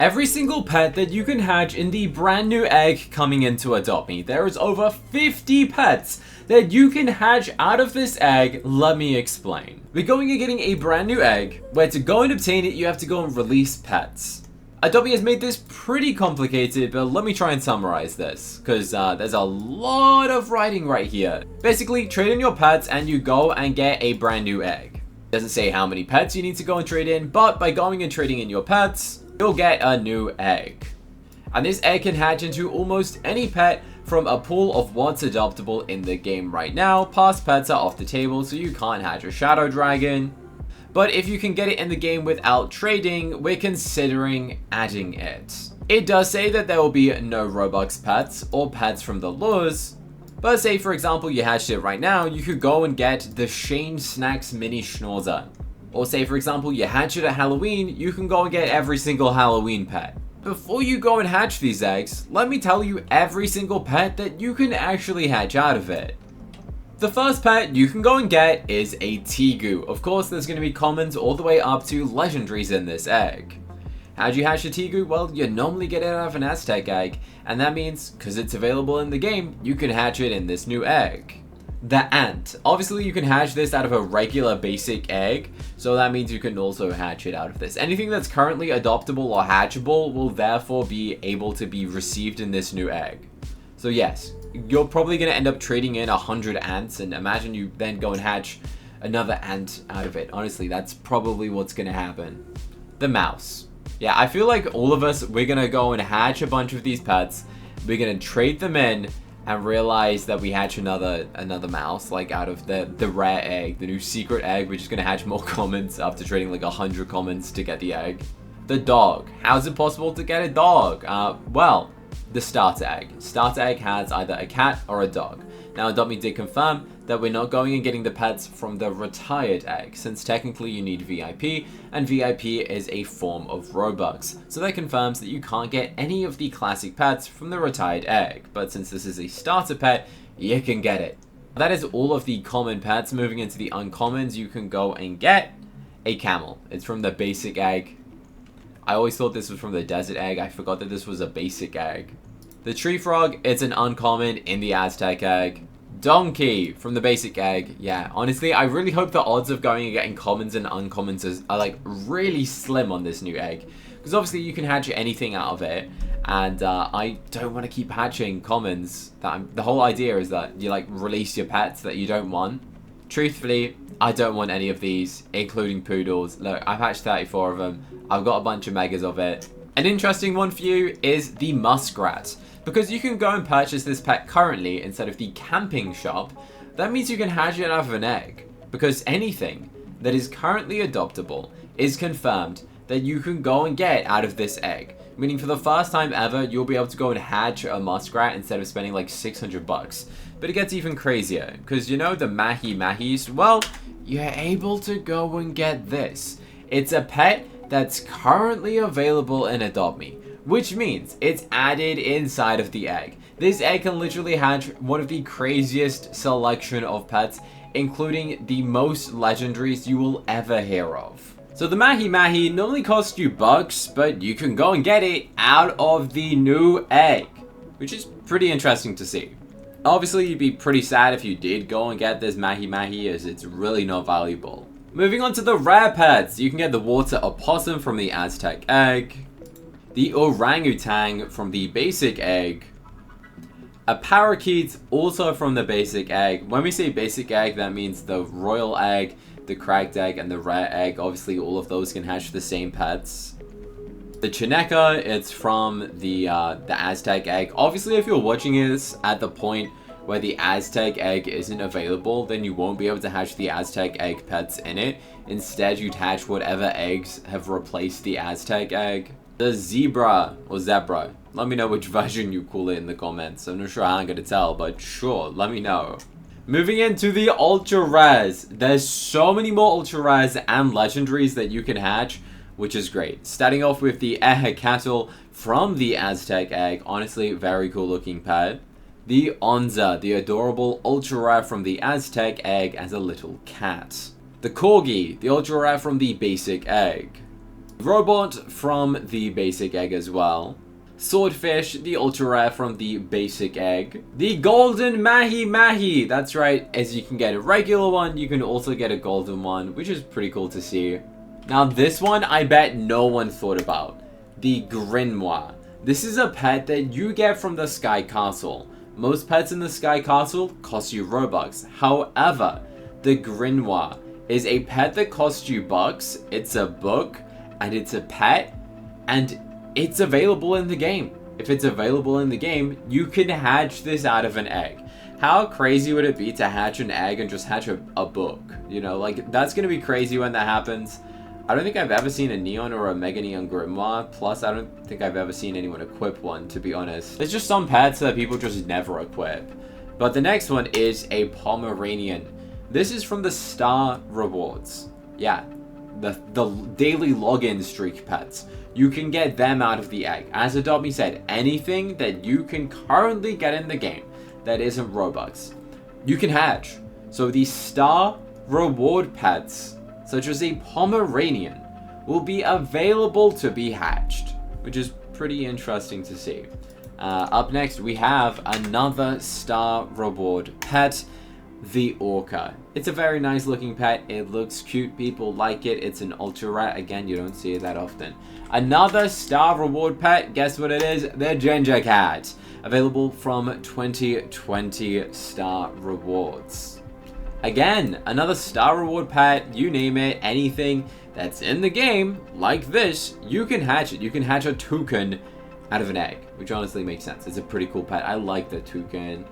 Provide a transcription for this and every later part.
Every single pet that you can hatch in the brand new egg coming into Adopt Me. There is over 50 pets that you can hatch out of this egg. Let me explain. We're going and getting a brand new egg, where to go and obtain it, you have to go and release pets. Adopt Me has made this pretty complicated, but let me try and summarize this, because there's a lot of writing right here. Basically, trade in your pets and you go and get a brand new egg. It doesn't say how many pets you need to go and trade in, but by going and trading in your pets, you'll get a new egg. And this egg can hatch into almost any pet from a pool of what's adoptable in the game right now. Past pets are off the table, so you can't hatch a shadow dragon. But if you can get it in the game without trading, we're considering adding it. It does say that there will be no Robux pets or pets from the lures. But say for example you hatched it right now, you could go and get the Shane Snacks Mini Schnauzer. Or say for example you hatch it at Halloween, you can go and get every single Halloween pet. Before you go and hatch these eggs, let me tell you every single pet that you can actually hatch out of it. The first pet you can go and get is a Tegu. Of course there's going to be commons all the way up to legendaries in this egg. How do you hatch a Tegu? Well, you normally get it out of an Aztec egg, and that means, because it's available in the game, you can hatch it in this new egg. The ant. Obviously you can hatch this out of a regular basic egg, so that means you can also hatch it out of this. Anything that's currently adoptable or hatchable will therefore be able to be received in this new egg. So yes, you're probably going to end up trading in 100 ants, and imagine you then go and hatch another ant out of it. Honestly, that's probably what's going to happen. The mouse. Yeah, I feel like all of us, we're going to go and hatch a bunch of these pets, we're going to trade them in, and realize that we hatch another mouse, like out of the rare egg, the new secret egg. We're just gonna hatch more commons after trading like 100 commons to get the egg. The dog. How is it possible to get a dog? Well, the starter egg. Starter egg has either a cat or a dog. Now, Adopt Me did confirm that we're not going and getting the pets from the retired egg, since technically you need VIP, and VIP is a form of Robux. So that confirms that you can't get any of the classic pets from the retired egg, but since this is a starter pet, you can get it. That is all of the common pets. Moving into the uncommons, you can go and get a camel. It's from the basic egg. I always thought this was from the desert egg. I forgot that this was a basic egg. The tree frog, it's an uncommon in the Aztec egg. Donkey from the basic egg. Yeah, honestly, I really hope the odds of going and getting commons and uncommons are like really slim on this new egg. Because obviously you can hatch anything out of it. And I don't want to keep hatching commons. The whole idea is that you like release your pets that you don't want. Truthfully, I don't want any of these, including poodles. Look, I've hatched 34 of them. I've got a bunch of megas of it. An interesting one for you is the muskrat. Because you can go and purchase this pet currently instead of the camping shop, that means you can hatch it out of an egg. Because anything that is currently adoptable is confirmed that you can go and get out of this egg. Meaning for the first time ever, you'll be able to go and hatch a muskrat instead of spending like 600 bucks. But it gets even crazier, because you know the mahis? Well, you're able to go and get this. It's a pet that's currently available in Adopt Me, which means it's added inside of the egg. This egg can literally hatch one of the craziest selection of pets, including the most legendaries you will ever hear of. So the mahi normally costs you bucks, but you can go and get it out of the new egg, which is pretty interesting to see. Obviously, you'd be pretty sad if you did go and get this mahi as it's really not valuable. Moving on to the rare pets, you can get the water opossum from the Aztec egg, the orangutan from the basic egg, a parakeet also from the basic egg. When we say basic egg, that means the royal egg, the cracked egg, and the rare egg. Obviously, all of those can hatch the same pets. The Chineka, it's from the Aztec egg. Obviously, if you're watching this at the point where the Aztec egg isn't available, then you won't be able to hatch the Aztec egg pets in it. Instead, you'd hatch whatever eggs have replaced the Aztec egg. The zebra, or zebra. Let me know which version you call it in the comments. I'm not sure how I'm going to tell, but sure, let me know. Moving into the ultra rares. There's so many more ultra rares and legendaries that you can hatch, which is great. Starting off with the cattle from the Aztec egg. Honestly, very cool looking pet. The Onza, the adorable ultra rare from the Aztec egg as a little cat. The Corgi, the ultra rare from the basic egg. Robot from the basic egg as well. Swordfish, the ultra rare from the basic egg. The golden mahi mahi. That's right, as you can get a regular one, you can also get a golden one, which is pretty cool to see. Now this one, I bet no one thought about. The Grimoire. This is a pet that you get from the Sky Castle. Most pets in the Sky Castle cost you Robux. However, the Grimoire is a pet that costs you bucks. It's a book, and it's a pet, and it's available in the game. If it's available in the game, you can hatch this out of an egg. How crazy would it be to hatch an egg and just hatch a book? You know, like, that's gonna be crazy when that happens. I don't think I've ever seen a Neon or a Mega Neon Grimoire. Plus, I don't think I've ever seen anyone equip one, to be honest. There's just some pets that people just never equip. But the next one is a Pomeranian. This is from the Star Rewards. Yeah, the daily login streak pets. You can get them out of the egg. As Adopt Me said, anything that you can currently get in the game that isn't Robux, you can hatch. So these Star Reward pets, such as a Pomeranian, will be available to be hatched, which is pretty interesting to see. Up next, we have another Star Reward pet, the Orca. It's a very nice looking pet. It looks cute. People like it. It's an ultra rare. Again, you don't see it that often. Another Star Reward pet. Guess what it is? The Ginger Cat. Available from 2020 Star Rewards. Again, another Star Reward pet. You name it. Anything that's in the game, like this, you can hatch it. You can hatch a toucan out of an egg, which honestly makes sense. It's a pretty cool pet. I like the toucan.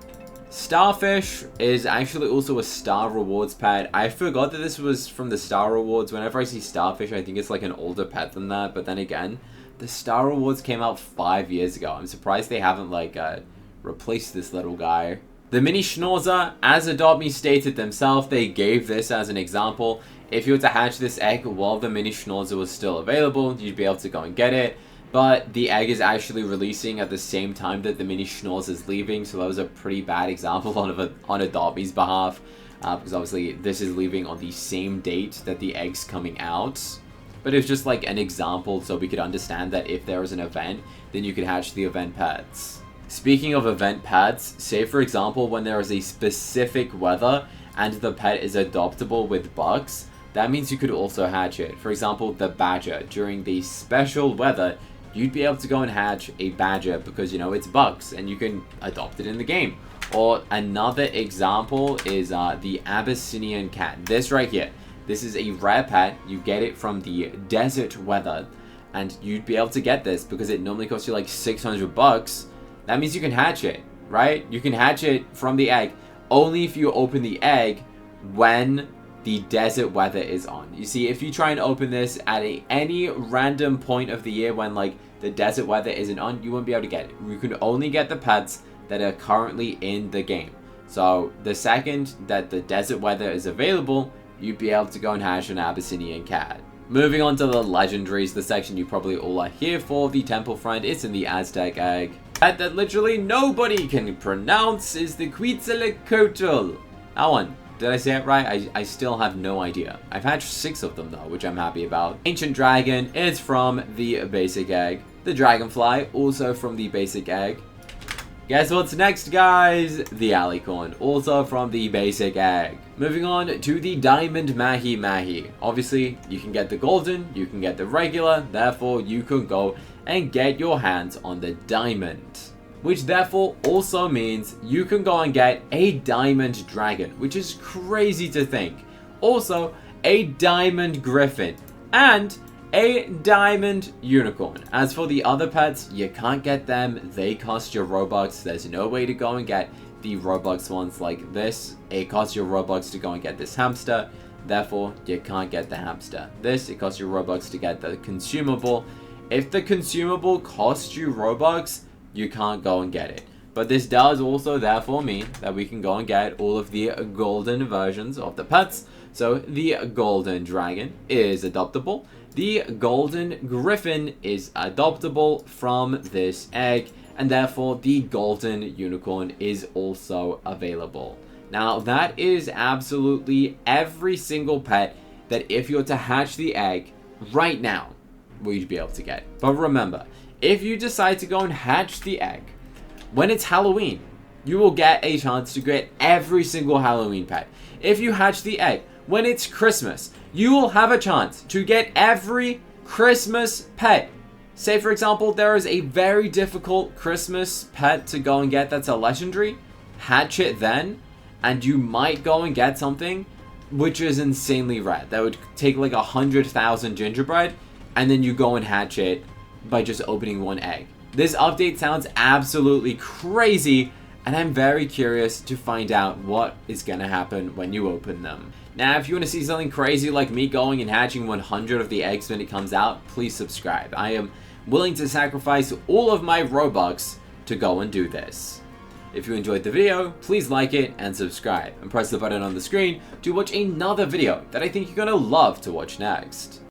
Starfish is actually also a Star Rewards pet. I forgot that this was from the Star Rewards. Whenever I see Starfish, I think it's like an older pet than that. But then again, the Star Rewards came out 5 years ago. I'm surprised they haven't like replaced this little guy. The Mini Schnauzer, as Adopt Me stated themselves, they gave this as an example. If you were to hatch this egg while the Mini Schnauzer was still available, you'd be able to go and get it. But the egg is actually releasing at the same time that the Mini Schnauzer is leaving, so that was a pretty bad example on Adopt Me's behalf, because obviously this is leaving on the same date that the egg's coming out. But it's just like an example so we could understand that if there is an event, then you could hatch the event pets. Speaking of event pets, say for example when there is a specific weather and the pet is adoptable with bucks, that means you could also hatch it. For example, the Badger. During the special weather, you'd be able to go and hatch a Badger because, you know, it's bucks and you can adopt it in the game. Or another example is the Abyssinian Cat. This right here. This is a rare pet. You get it from the desert weather and you'd be able to get this because it normally costs you like 600 bucks. That means you can hatch it, right? You can hatch it from the egg only if you open the egg when the desert weather is on. You see, if you try and open this at any random point of the year when like the desert weather isn't on, you won't be able to get it. You can only get the pets that are currently in the game. So the second that the desert weather is available, you'd be able to go and hatch an Abyssinian Cat. Moving on to the legendaries, the section you probably all are here for, the Temple Friend. It's in the Aztec egg. Pet that literally nobody can pronounce is the CookieCutter. That one. Did I say it right? I still have no idea. I've hatched 6 of them though, which I'm happy about. Ancient Dragon is from the basic egg. The Dragonfly, also from the basic egg. Guess what's next, guys? The Alicorn, also from the basic egg. Moving on to the Diamond Mahi Mahi. Obviously, you can get the golden, you can get the regular, therefore you can go and get your hands on the diamond. Which therefore also means you can go and get a diamond dragon, which is crazy to think. Also, a diamond griffin and a diamond unicorn. As for the other pets, you can't get them. They cost your Robux. There's no way to go and get the Robux ones like this. It costs your Robux to go and get this hamster. Therefore, you can't get the hamster. This, it costs you Robux to get the consumable. If the consumable costs you Robux, you can't go and get it. But this does also therefore mean that we can go and get all of the golden versions of the pets. So the golden dragon is adoptable. The golden griffin is adoptable from this egg. And therefore the golden unicorn is also available. Now that is absolutely every single pet that if you're to hatch the egg right now, what you'd be able to get. But remember, if you decide to go and hatch the egg when it's Halloween, you will get a chance to get every single Halloween pet. If you hatch the egg when it's Christmas, you will have a chance to get every Christmas pet. Say, for example, there is a very difficult Christmas pet to go and get that's a legendary. Hatch it then, and you might go and get something which is insanely rare. That would take like 100,000 gingerbread, and then you go and hatch it by just opening one egg. This update sounds absolutely crazy, and I'm very curious to find out what is gonna happen when you open them. Now, if you want to see something crazy like me going and hatching 100 of the eggs when it comes out, please subscribe. I am willing to sacrifice all of my Robux to go and do this. If you enjoyed the video, please like it and subscribe, and press the button on the screen to watch another video that I think you're gonna love to watch next.